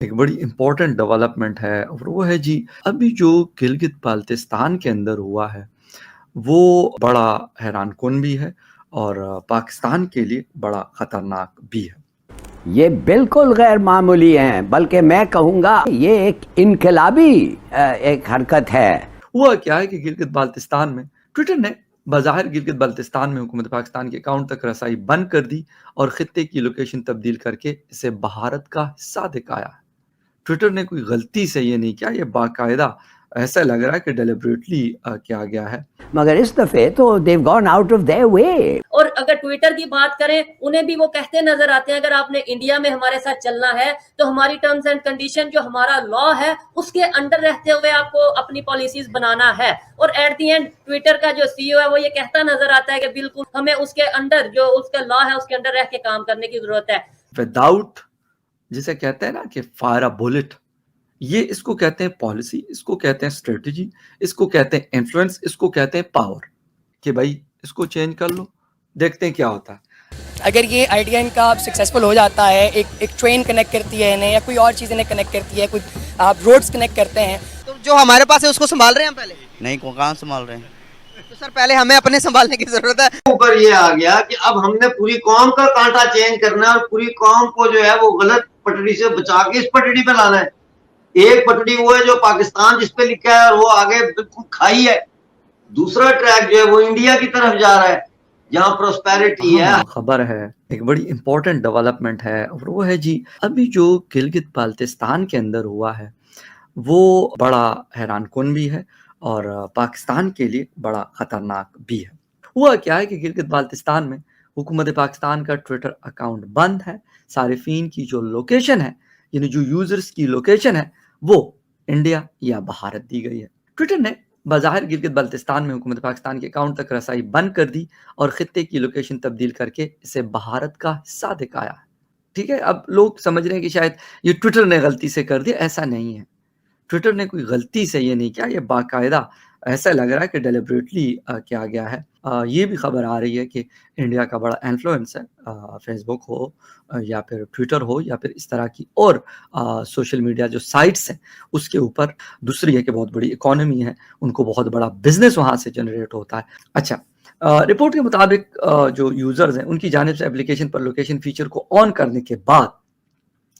एक बड़ी important development है और वो है जी अभी जो गिलगित बाल्टिस्तान के अंदर हुआ है वो बड़ा हैरानकुन भी है और पाकिस्तान के लिए बड़ा खतरनाक भी है। ये बिल्कुल गैर मामूली हैं, बल्कि मैं कहूँगा ये एक इनकलाबी एक हरकत है। हुआ क्या है कि गिलगित बाल्टिस्तान में ट्विटर ने बाज़ाहिर गिलगित बाल्टिस्तान में हुकूमत पाकिस्तान के अकाउंट तक रसाई बंद कर दी और खित्ते की लोकेशन तब्दील करके इसे भारत का हिस्सा दिखाया है। ट्विटर ने कोई गलती से ये नहीं किया, ये बाकायदा ऐसा लग रहा है कि डेलिबरेटली किया गया है। मगर इस दफे तो they've gone out of their way। और अगर ट्विटर की बात करें, उन्हें भी वो कहते नजर आते हैं, अगर आपने इंडिया में हमारे साथ चलना है तो हमारी टर्म्स एंड कंडीशन जो हमारा लॉ है उसके अंडर रहते हुए आपको अपनी पॉलिसीज बनाना है। और एट दी एंड ट्विटर का जो सीईओ है वो ये कहता नजर आता है कि बिल्कुल हमें उसके अंडर जो उसका लॉ है उसके अंडर रह के काम करने की जरूरत है। विदाउट, जिसे कहते हैं ना कि फायर अ बुलेट, ये इसको कहते हैं पॉलिसी, इसको कहते हैं स्ट्रेटजी, इसको कहते हैं इन्फ्लुएंस, इसको कहते हैं पावर कि भाई इसको चेंज कर लो, देखते हैं क्या होता है। अगर ये आइडिया इनका सक्सेसफुल हो जाता है, एक ट्रेन कनेक्ट करती है इन्हें या कोई और चीज़ इन्हें कनेक्ट करती है, कोई आप रोड्स कनेक्ट करते हैं, तो जो हमारे पास है उसको संभाल रहे हैं हम पहले? नहीं को कहाँ संभाल रहे हैं। तो सर पहले हमें अपने संभालने की जरूरत है। ऊपर ये आ गया कि अब हमने पूरी कौम का कांटा चेंज करना है और पूरी कौम को जो है वो गलत पटड़ी से बचा के इस पटड़ी पे लाना है। एक पटड़ी वो है जो पाकिस्तान जिस पे लिखा है और वो आगे बिल्कुल खाई है, दूसरा ट्रैक जो है वो इंडिया की तरफ जा रहा है जहाँ प्रोस्पेरिटी है। खबर है, एक बड़ी इंपॉर्टेंट डेवलपमेंट है और वो है जी अभी जो गिलगित बाल्टिस्तान के अंदर हुआ है वो बड़ा हैरानकुन भी है और पाकिस्तान के लिए बड़ा खतरनाक भी है। हुआ क्या है कि गिलगित बाल्टिस्तान में हुकूमत पाकिस्तान का ट्विटर अकाउंट बंद है। सारिफीन की जो लोकेशन है, यानी जो यूजर्स की लोकेशन है, वो इंडिया या भारत दी गई है। ट्विटर ने बाज़ाहिर गिलगित बाल्टिस्तान में हुकूमत पाकिस्तान के अकाउंट तक रसाई बंद कर दी और खित्ते की लोकेशन तब्दील करके इसे भारत का हिस्सा दिखाया है। ठीक है, अब लोग समझ रहे हैं कि शायद ये ट्विटर ने गलती से कर दिया, ऐसा नहीं है। ट्विटर ने कोई गलती से ये नहीं किया, ये बाकायदा ऐसा लग रहा है कि डेलिबरेटली किया गया है। ये भी खबर आ रही है कि इंडिया का बड़ा इन्फ्लुएंस है, फेसबुक हो या फिर ट्विटर हो या फिर इस तरह की और सोशल मीडिया जो साइट्स हैं उसके ऊपर। दूसरी है कि बहुत बड़ी इकोनॉमी है, उनको बहुत बड़ा बिजनेस वहाँ से जनरेट होता है। अच्छा, रिपोर्ट के मुताबिक जो यूजर्स हैं उनकी जानिब से एप्लीकेशन पर लोकेशन फीचर को ऑन करने के बाद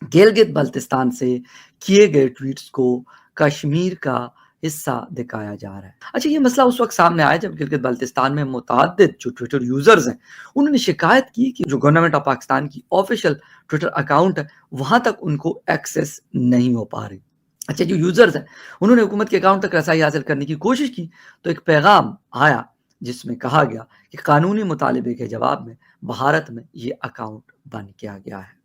गिलगित बाल्टिस्तान से किए गए ट्वीट्स को कश्मीर का हिस्सा दिखाया जा रहा है। अच्छा, ये मसला उस वक्त सामने आया जब गिलगित बाल्टिस्तान में मुतअद्दिद जो ट्विटर यूजर्स हैं उन्होंने शिकायत की कि जो गवर्नमेंट ऑफ पाकिस्तान की ऑफिशियल ट्विटर अकाउंट है वहां तक उनको एक्सेस नहीं हो पा रही। अच्छा, जो यूजर्स हैं उन्होंने हुकूमत के अकाउंट तक रसाई हासिल करने की कोशिश की तो एक पैगाम आया जिसमें कहा गया कि कानूनी मुतालबे के जवाब में भारत में ये अकाउंट बंद किया गया है।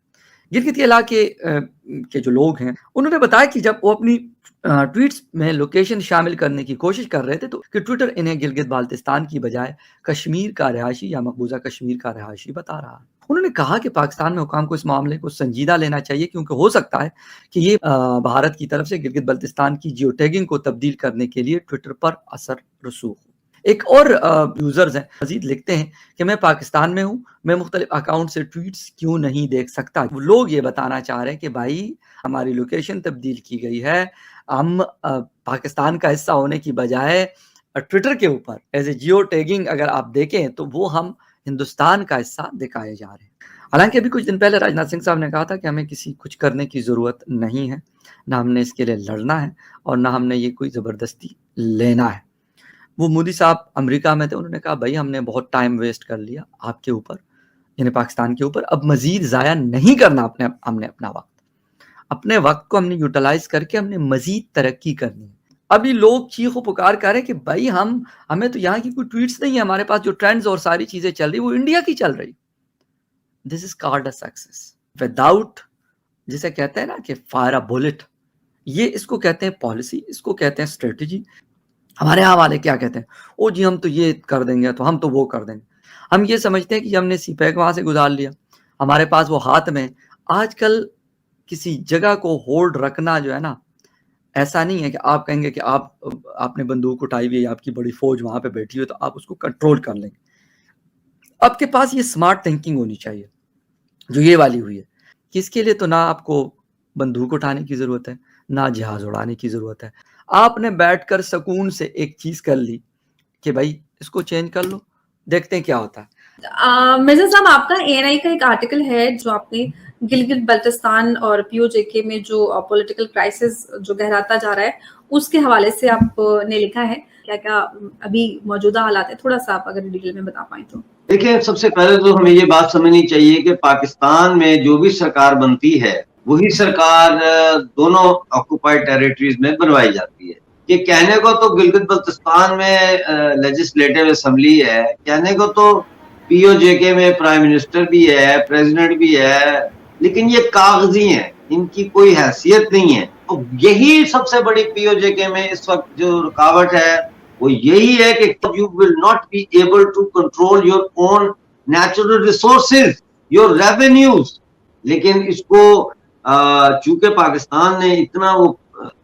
गिलगित के इलाके के जो लोग हैं उन्होंने बताया कि जब वो अपनी ट्वीट्स में लोकेशन शामिल करने की कोशिश कर रहे थे तो कि ट्विटर इन्हें गिलगित बाल्टिस्तान की बजाय कश्मीर का रिहायशी या मकबूजा कश्मीर का रिहायशी बता रहा है। उन्होंने कहा कि पाकिस्तान में हुकाम को इस मामले को संजीदा लेना चाहिए क्योंकि हो सकता है कि ये भारत की तरफ से गिलगित बाल्टिस्तान की जियो टैगिंग को तब्दील करने के लिए ट्विटर पर असर रसूख हो। एक और यूजर्स हैं मजीद लिखते हैं कि मैं पाकिस्तान में हूँ, मैं मुख्तलिफ अकाउंट से ट्वीट्स क्यों नहीं देख सकता। लोग ये बताना चाह रहे हैं कि भाई हमारी लोकेशन तब्दील की गई है, हम पाकिस्तान का हिस्सा होने की बजाय ट्विटर के ऊपर एज ए जियो टैगिंग अगर आप देखें तो वो हम हिंदुस्तान का हिस्सा दिखाए जा रहे हैं। हालांकि अभी कुछ दिन पहले राजनाथ सिंह साहब ने कहा था कि हमें किसी कुछ करने की ज़रूरत नहीं है, ना हमने इसके लिए लड़ना है और ना हमने ये कोई ज़बरदस्ती लेना है। वो मोदी साहब अमेरिका में थे, उन्होंने कहा भाई हमने बहुत टाइम वेस्ट कर लिया आपके ऊपर, यानी पाकिस्तान के ऊपर, अब मजीद ज़ाया नहीं करना हमने अपने वक्त को हमने यूटिलाइज करके हमने मजीद तरक्की करनी है। अभी लोग चीखो पुकार कर रहे हैं कि भाई हमें तो यहाँ की कोई ट्वीट्स नहीं है, हमारे पास जो ट्रेंड्स और सारी चीजें चल रही वो इंडिया की चल रही। This is called a success without, जिसे कहते हैं ना कि फायर अ बुलेट, ये इसको कहते हैं पॉलिसी, इसको कहते हैं स्ट्रेटजी। हमारे यहाँ वाले क्या कहते हैं, ओ जी हम तो ये कर देंगे, तो हम तो वो कर देंगे। हम ये समझते हैं कि हमने सीपैक वहां से गुजार लिया, हमारे पास वो हाथ में। आजकल किसी जगह को होल्ड रखना जो है ना, ऐसा नहीं है कि आप कहेंगे कि आपने बंदूक उठाई हुई है, आपकी बड़ी फौज वहां पे बैठी हुई है तो आप उसको कंट्रोल कर लेंगे। आपके पास ये स्मार्ट थिंकिंग होनी चाहिए जो ये वाली हुई है कि इसके लिए तो ना आपको बंदूक उठाने की ज़रूरत है, ना जहाज़ उड़ाने की ज़रूरत है। आपने बैठकर सुकून से एक चीज़ कर ली कि भाई इसको चेंज कर लो, देखते हैं क्या होता है। मिर्जा साहब, आपका एएनआई का एक आर्टिकल है जो आपने गिलगित बल्तिस्तान और पीओजेके में जो पॉलिटिकल क्राइसिस जो गहराता जा रहा है उसके हवाले से आपने लिखा है। क्या क्या अभी मौजूदा हालात है, थोड़ा सा आप अगर डिटेल में बता पाएं तो। देखिए, सबसे पहले तो हमें ये बात समझनी चाहिए कि पाकिस्तान में जो भी सरकार बनती है वही सरकार दोनों ऑक्युपाइड टेरिटरीज में बनवाई जाती है। ये कहने को तो गिलगित बल्तिस्तान में लेजिस्लेटिव असेंबली है, कहने को तो पीओजेके में प्राइम मिनिस्टर भी है, प्रेसिडेंट भी है, लेकिन ये कागजी हैं, इनकी कोई हैसियत नहीं है। तो यही सबसे बड़ी पीओजेके में इस वक्त जो रुकावट है वो यही है कि you will not be able to control your own natural resources, your revenues. लेकिन इसको चूंकि पाकिस्तान ने इतना वो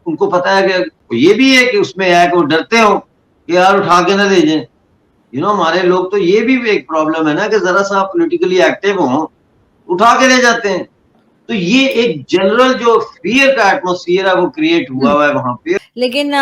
उनको पता है कि ये भी है कि उसमें है कि वो डरते हो कि यार उठा के ना दे जाए। हमारे लोग तो ये भी एक प्रॉब्लम है ना कि जरा सा पॉलिटिकली एक्टिव हो, उठा के ले जाते हैं। तो ये एक जनरल जो फियर का एटमॉस्फेयर है वो क्रिएट हुआ है वहां पे। लेकिन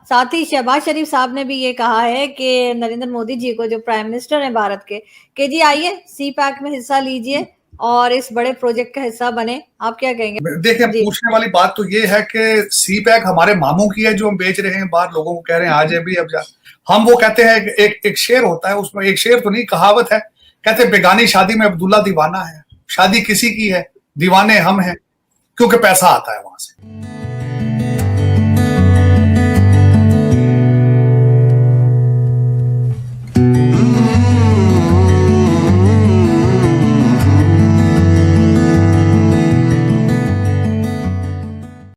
साथ ही शहबाज शरीफ साहब ने भी ये कहा है कि नरेंद्र मोदी जी को, जो प्राइम मिनिस्टर हैं भारत के, कि जी आइए सी पैक में हिस्सा लीजिए और इस बड़े प्रोजेक्ट का हिस्सा बने। आप क्या कहेंगे? देखिए, पूछने वाली बात तो ये है कि सी पैक हमारे मामू की है जो हम बेच रहे हैं, बाहर लोगों को कह रहे हैं आज भी अब जा। हम वो कहते हैं एक शेर होता है, उसमें एक शेर तो नहीं, कहावत है, कहते हैं बेगानी शादी में अब्दुल्ला दीवाना है। शादी किसी की है, दीवाने हम हैं, क्योंकि पैसा आता है वहां से।